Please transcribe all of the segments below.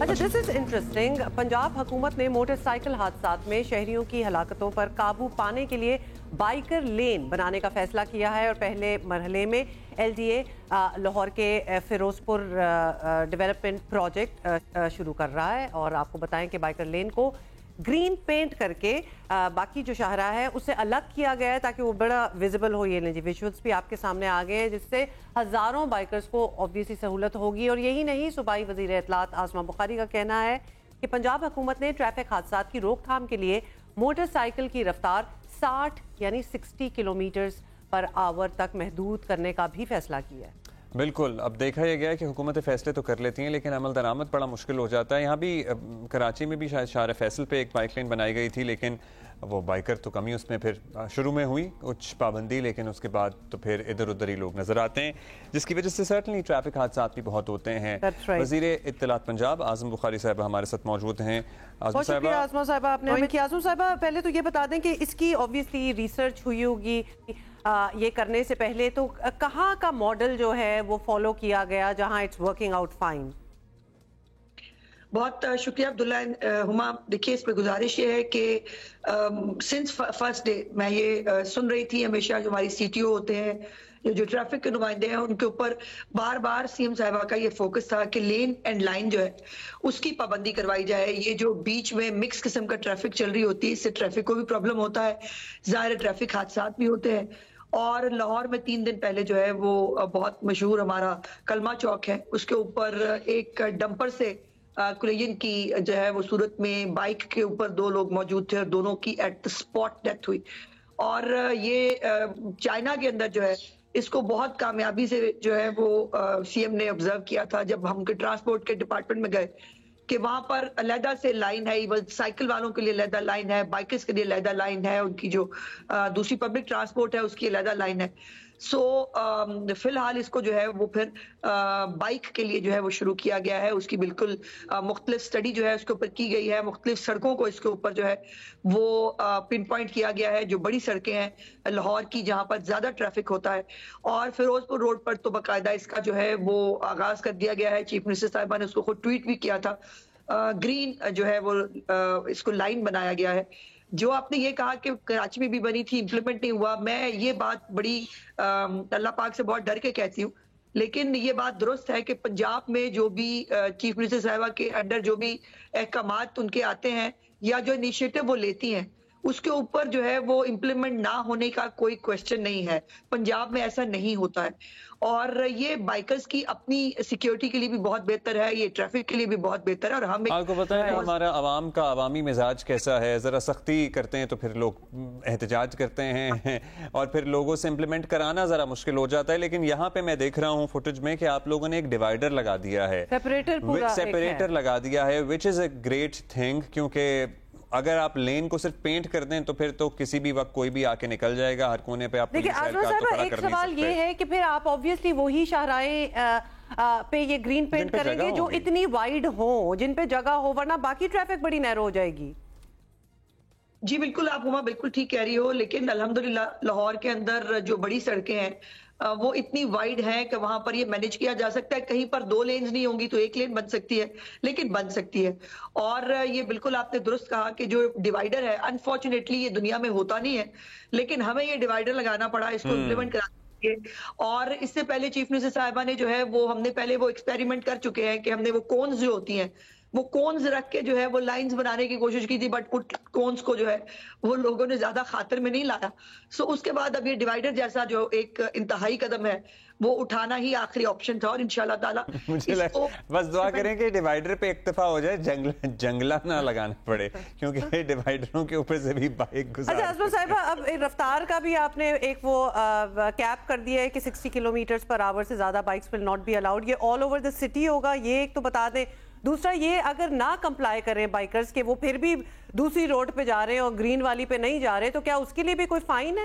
اچھا دس is interesting. Punjab حکومت نے موٹر سائیکل حادثات میں شہریوں کی ہلاکتوں پر قابو پانے کے لیے بائیکر لین بنانے کا فیصلہ کیا ہے اور پہلے مرحلے میں ایل ڈی اے لاہور کے فیروز پور ڈیولپمنٹ پروجیکٹ شروع کر رہا ہے. اور آپ کو بتائیں کہ بائیکر لین کو گرین پینٹ کر کے باقی جو شاہراہ ہے اسے الگ کیا گیا ہے تاکہ وہ بڑا ویزیبل ہو. یہ ویژولز بھی آپ کے سامنے آ گئے ہیں جس سے ہزاروں بائکرز کو obviously سہولت ہوگی. اور یہی نہیں, صوبائی وزیر اطلاعات عاصمہ بخاری کا کہنا ہے کہ پنجاب حکومت نے ٹریفک حادثات کی روک تھام کے لیے موٹر سائیکل کی رفتار 60 کلومیٹرز پر آور تک محدود کرنے کا بھی فیصلہ کیا ہے. بالکل. اب دیکھا یہ گیا ہے کہ حکومتیں فیصلے تو کر لیتی ہیں لیکن عمل درآمد بڑا مشکل ہو جاتا ہے. یہاں بھی کراچی میں بھی شاید شارع فیصل پہ ایک بائک لین بنائی گئی تھی لیکن وہ بائکر تو کمی اس میں پھر شروع میں ہوئی کچھ پابندی, لیکن اس کے بعد تو پھر ادھر ادھر ہی لوگ نظر آتے ہیں جس کی وجہ سے سرٹنلی ٹریفک حادثات بھی بہت ہوتے ہیں. وزیر اطلاعات پنجاب اعظم بخاری صاحبہ ہمارے ساتھ موجود ہیں. بہت شکریہ اعظم صاحبہ. آپ نے اعظم صاحبہ پہلے تو یہ بتا دیں کہ اس کی obviously ریسرچ ہوئی ہوگی یہ کرنے سے پہلے, تو کہاں کا ماڈل جو ہے وہ فالو کیا گیا جہاں اٹس ورکنگ آؤٹ فائن؟ بہت شکریہ عبداللہ. ہما دیکھیے اس پہ گزارش یہ ہے کہ سنس فرسٹ ڈے میں یہ سن رہی تھی ہمیشہ جو ہماری سی ٹی او ہوتے ہیں جو ٹریفک کے نمائندے ہیں ان کے اوپر بار بار سی ایم صاحبہ کا یہ فوکس تھا کہ لین اینڈ لائن جو ہے اس کی پابندی کروائی جائے. یہ جو بیچ میں مکس قسم کا ٹریفک چل رہی ہوتی ہے اس سے ٹریفک کو بھی پرابلم ہوتا ہے, ظاہر ٹریفک حادثات بھی ہوتے ہیں. اور لاہور میں 3 دن پہلے جو ہے وہ بہت مشہور ہمارا کلمہ چوک ہے, اس کے اوپر ایک ڈمپر سے کلیجن کی جو ہے وہ صورت میں بائک کے اوپر 2 لوگ موجود تھے اور دونوں کی ایٹ دا اسپاٹ ڈیتھ ہوئی. اور یہ چائنا کے اندر جو ہے اس کو بہت کامیابی سے جو ہے وہ سی ایم نے آبزرو کیا تھا جب ہم کے ٹرانسپورٹ کے ڈپارٹمنٹ میں گئے کہ وہاں پر علیحدہ سے لائن ہے, ایون سائیکل والوں کے لیے علیحدہ لائن ہے, بائکرز کے لیے علیحدہ لائن ہے, ان کی جو دوسری پبلک ٹرانسپورٹ ہے اس کی علیحدہ لائن ہے. سو فی الحال اس کو جو ہے وہ پھر بائک کے لیے جو ہے وہ شروع کیا گیا ہے. اس کی بالکل مختلف سٹڈی جو ہے اس کے اوپر کی گئی ہے, مختلف سڑکوں کو اس کے اوپر جو ہے وہ پن پوائنٹ کیا گیا ہے جو بڑی سڑکیں ہیں لاہور کی جہاں پر زیادہ ٹریفک ہوتا ہے. اور فیروز پور روڈ پر تو باقاعدہ اس کا جو ہے وہ آغاز کر دیا گیا ہے. چیف منسٹر صاحبہ نے اس کو خود ٹویٹ بھی کیا تھا. گرین جو ہے وہ اس کو لائن بنایا گیا ہے. جو آپ نے یہ کہا کہ کراچی میں بھی بنی تھی, امپلیمنٹ نہیں ہوا, میں یہ بات بڑی اللہ پاک سے بہت ڈر کے کہتی ہوں, لیکن یہ بات درست ہے کہ پنجاب میں جو بھی چیف منسٹر صاحبہ کے انڈر جو بھی احکامات ان کے آتے ہیں یا جو انیشیٹو وہ لیتی ہیں اس کے اوپر جو ہے وہ امپلیمنٹ نہ ہونے کا کوئی کوشچن نہیں ہے. پنجاب میں ایسا نہیں ہوتا ہے اور یہ بائکرز کی اپنی سیکیورٹی کے لیے بھی بہت بہتر ہے, یہ ٹریفک کے لیے بھی بہت بہتر ہے. اور ہم آپ کو پتہ ہے ہمارا عوام کا عوامی مزاج کیسا ہے, ذرا سختی کرتے ہیں تو پھر لوگ احتجاج کرتے ہیں اور پھر لوگوں سے امپلیمنٹ کرانا ذرا مشکل ہو جاتا ہے. لیکن یہاں پہ میں دیکھ رہا ہوں فوٹیج میں کہ آپ لوگوں نے ایک ڈیوائیڈر لگا دیا ہے, سیپریٹر لگا دیا ہے, وچ از اے گریٹ تھنگ. کیونکہ اگر آپ لین کو صرف پینٹ کر دیں تو پھر تو کسی بھی وقت کوئی بھی آ کے نکل جائے گا ہر کونے پہ. آپ دیکھیں عاصمہ صاحبہ ایک سوال یہ ہے کہ پھر آپ obviously وہی شاہراہیں پہ یہ گرین پینٹ کریں گے جو اتنی وائڈ ہوں, جن پہ جگہ ہو, ورنہ باقی ٹریفک بڑی نیرو ہو جائے گی. جی بالکل, آپ ہما بالکل ٹھیک کہہ رہی ہو, لیکن الحمدللہ لاہور کے اندر جو بڑی سڑکیں ہیں وہ اتنی وائڈ ہیں کہ وہاں پر یہ مینج کیا جا سکتا ہے. کہیں پر 2 لینز نہیں ہوں گی تو 1 لین بن سکتی ہے, لیکن بن سکتی ہے. اور یہ بالکل آپ نے درست کہا کہ جو ڈیوائیڈر ہے انفارچونیٹلی یہ دنیا میں ہوتا نہیں ہے, لیکن ہمیں یہ ڈیوائیڈر لگانا پڑا اس کو امپلیمنٹ کرانا. اور اس سے پہلے چیف منسٹر صاحبہ نے جو ہے وہ ہم نے پہلے وہ ایکسپیریمنٹ کر چکے ہیں کہ ہم نے وہ کونز جو ہوتی ہیں وہ کونز رکھ کے جو ہے وہ لائنز بنانے کی کوشش کی تھی, بٹ کونز کو جو ہے وہ لوگوں نے زیادہ خاطر میں نہیں لایا. سو اس کے بعد اب یہ ڈیوائیڈر جیسا جو ایک انتہائی قدم ہے وہ اٹھانا ہی آخری آپشن تھا. اور انشاءاللہ تعالیٰ بس دعا کریں کہ ڈیوائیڈر پہ اکتفا ہو جائے, جنگلہ نہ لگانا پڑے کیونکہ ڈیوائیڈروں کے اوپر سے بھی بائک گزار. اچھا عاصمہ صاحبہ اب رفتار کا بھی آپ نے ایک وہ کیپ کر دیا ہے کہ 60 کلومیٹرز پر آور سے زیادہ bikes will not be allowed. یہ آل اوور دا سٹی ہوگا, یہ ایک تو بتا دیں. دوسرا یہ اگر نہ کمپلائی کریں بائکرز کے وہ پھر بھی دوسری روڈ پہ جا رہے ہیں اور گرین والی پہ نہیں جا رہے تو کیا اس کے لیے بھی کوئی فائن ہے؟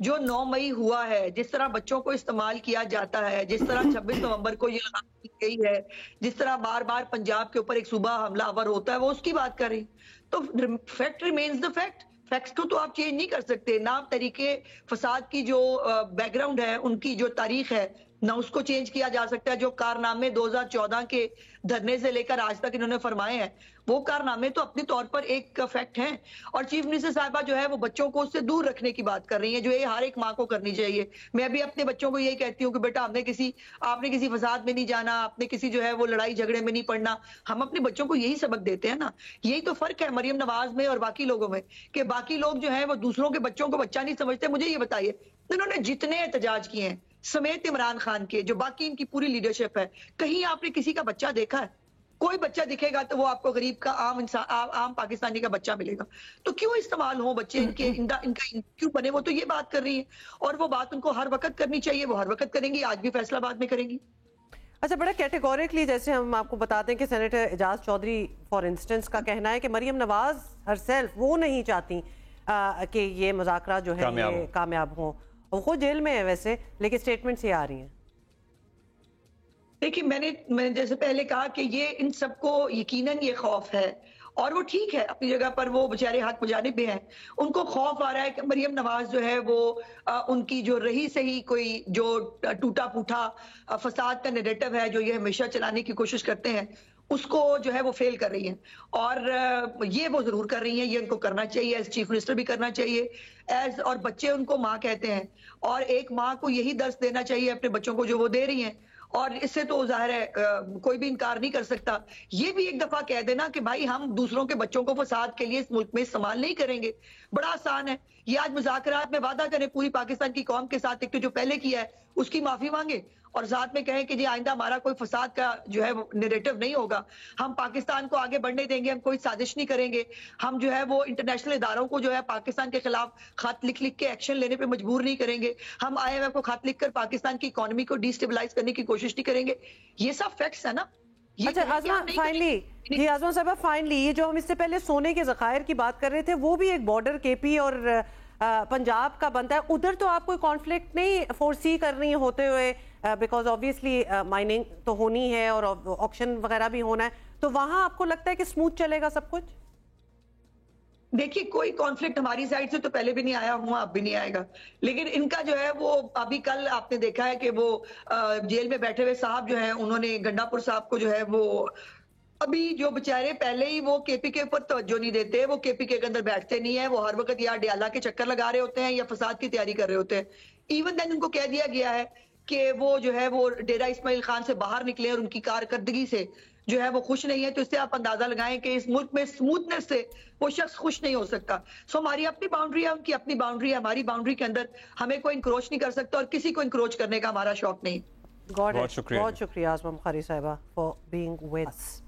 جو 9 مئی ہوا ہے، جس طرح بچوں کو استعمال کیا جاتا ہے، جس طرح 26 نومبر کو یہ لگام کی گئی ہے، جس طرح بار بار پنجاب کے اوپر ایک صوبہ حملہ آور ہوتا ہے، وہ اس کی بات کر رہی. تو fact remains the fact. Facts کو تو آپ چینج نہیں کر سکتے. نہ طریقے فساد کی جو بیک گراؤنڈ ہے، ان کی جو تاریخ ہے، نہ اس کو چینج کیا جا سکتا ہے. جو کارنامے 2014 کے دھرنے سے لے کر آج تک انہوں نے فرمائے ہیں، وہ کارنامے تو اپنے طور پر ایک فیکٹ ہیں. اور چیف منسٹر صاحبہ جو ہے وہ بچوں کو اس سے دور رکھنے کی بات کر رہی ہیں، جو یہ ہر ایک ماں کو کرنی چاہیے. میں بھی اپنے بچوں کو یہی کہتی ہوں کہ بیٹا آپ نے کسی فساد میں نہیں جانا، آپ نے کسی جو ہے وہ لڑائی جھگڑے میں نہیں پڑنا. ہم اپنے بچوں کو یہی سبق دیتے ہیں نا. یہی تو فرق ہے مریم نواز میں اور باقی لوگوں میں، کہ باقی لوگ جو ہیں وہ دوسروں کے بچوں کو بچہ نہیں سمجھتے. مجھے یہ بتائیے، انہوں نے جتنے احتجاج کیے ہیں سمیت عمران خان کے، جو باقی ان کی پوری لیڈرشپ ہے، کہیں آپ نے کسی کا بچہ دیکھا ہے؟ کوئی بچہ دکھے گا تو وہ آپ کو غریب کا عام پاکستانی کا بچہ ملے گا. تو کیوں استعمال ہوں بچے ان کا کیوں بنے؟ وہ تو یہ بات کر رہی ہیں، اور وہ بات ان کو ہر وقت کرنی چاہیے، وہ ہر وقت کریں گی. آج بھی فیصلہ آباد میں کریں گی. اچھا، بڑا کیٹیگوریکلی جیسے ہم آپ کو بتاتے ہیں کہ senator Aijaz Chaudhry for instance کا کہنا ہے کہ مریم نواز ہر سیلف وہ نہیں چاہتی کہ یہ مذاکرات جو ہے یہ کامیاب ہوں. وہ خود جیل میں ہے ویسے، لیکن سٹیٹمنٹس یہ آ رہی ہیں. دیکھیے، میں نے جیسے پہلے کہا کہ یہ ان سب کو یقیناً یہ خوف ہے، اور وہ ٹھیک ہے اپنی جگہ پر، وہ بیچارے حق مجانب بھی ہیں. ان کو خوف آ رہا ہے کہ مریم نواز جو ہے وہ ان کی جو رہی صحیح کوئی جو ٹوٹا پھوٹا فساد کا نیریٹو ہے جو یہ ہمیشہ چلانے کی کوشش کرتے ہیں، اس کو جو ہے وہ فیل کر رہی ہیں. اور یہ وہ ضرور کر رہی ہیں، یہ ان کو کرنا چاہیے، ایز چیف منسٹر بھی کرنا چاہیے، اور بچے ان کو ماں کہتے ہیں، اور ایک ماں کو یہی درس دینا چاہیے اپنے بچوں کو جو وہ دے رہی ہیں. اور اس سے تو ظاہر ہے کوئی بھی انکار نہیں کر سکتا. یہ بھی ایک دفعہ کہہ دینا کہ بھائی ہم دوسروں کے بچوں کو فساد کے لیے اس ملک میں استعمال نہیں کریں گے. بڑا آسان ہے یہ. آج مذاکرات میں وعدہ کریں پوری پاکستان کی قوم کے ساتھ، ایک تو جو پہلے کیا ہے اس کی معافی مانگے، اور ساتھ میں کہیں کہ جی آئندہ ہمارا کوئی فساد کا جو ہے نیریٹو نہیں ہوگا، ہم پاکستان کو آگے بڑھنے دیں گے، ہم کوئی سازش نہیں کریں گے، ہم جو ہے وہ انٹرنیشنل اداروں کو جو ہے پاکستان کے خلاف خط لکھ کے ایکشن لینے پہ مجبور نہیں کریں گے، ہم IMF کو خط لکھ کر پاکستان کی اکانومی کو ڈی سٹیبلائز کرنے کی کوشش نہیں کریں گے. یہ سب فیکٹس ہیں نا. اچھا آزما، فائنلی جی آزما صاحبہ، فائنلی یہ جو ہم اس سے پہلے سونے کے ذخائر کی بات کر رہے تھے، وہ بھی ایک بارڈر KP اور پنجاب کا بنتا ہے. ادھر تو آپ کوئی کانفلکٹ نہیں فورسی کر رہی ہوتے ہوئے، بیکاز آبویسلی مائننگ تو ہونی ہے اور آکشن وغیرہ بھی ہونا ہے، تو وہاں آپ کو لگتا ہے کہ سموتھ چلے گا سب کچھ؟ دیکھیے، کوئی کانفلکٹ ہماری سائڈ سے تو پہلے بھی نہیں آیا ہوا، اب بھی نہیں آئے گا. لیکن ان کا جو ہے وہ ابھی کل آپ نے دیکھا ہے کہ وہ جیل میں بیٹھے ہوئے صاحب جو ہیں، انہوں نے گنڈا پور صاحب کو جو ہے وہ ابھی جو بچارے پہلے ہی وہ KPK پر توجہ نہیں دیتے، وہ KPK کے اندر بیٹھتے نہیں ہیں، وہ ہر وقت یا ڈیالہ کے چکر لگا رہے ہوتے ہیں یا فساد کی تیاری کر رہے ہوتے ہیں. ایون دین ان کو کہہ دیا گیا ہے کہ وہ جو ہے وہ ڈیرہ اسماعیل خان سے باہر نکلے اور ان کی کارکردگی سے جو ہے وہ خوش نہیں ہے. تو اس سے آپ اندازہ لگائیں کہ اس ملک میں سموتھنس سے وہ شخص خوش نہیں ہو سکتا. سو ہماری اپنی باؤنڈری ہے، ان کی اپنی باؤنڈری ہے. ہماری باؤنڈری کے اندر ہمیں کوئی انکروچ نہیں کر سکتا، اور کسی کو انکروچ کرنے کا ہمارا شوق نہیں. بہت شکریہ آزما بخاری صاحبہ فار بینگ ود اس.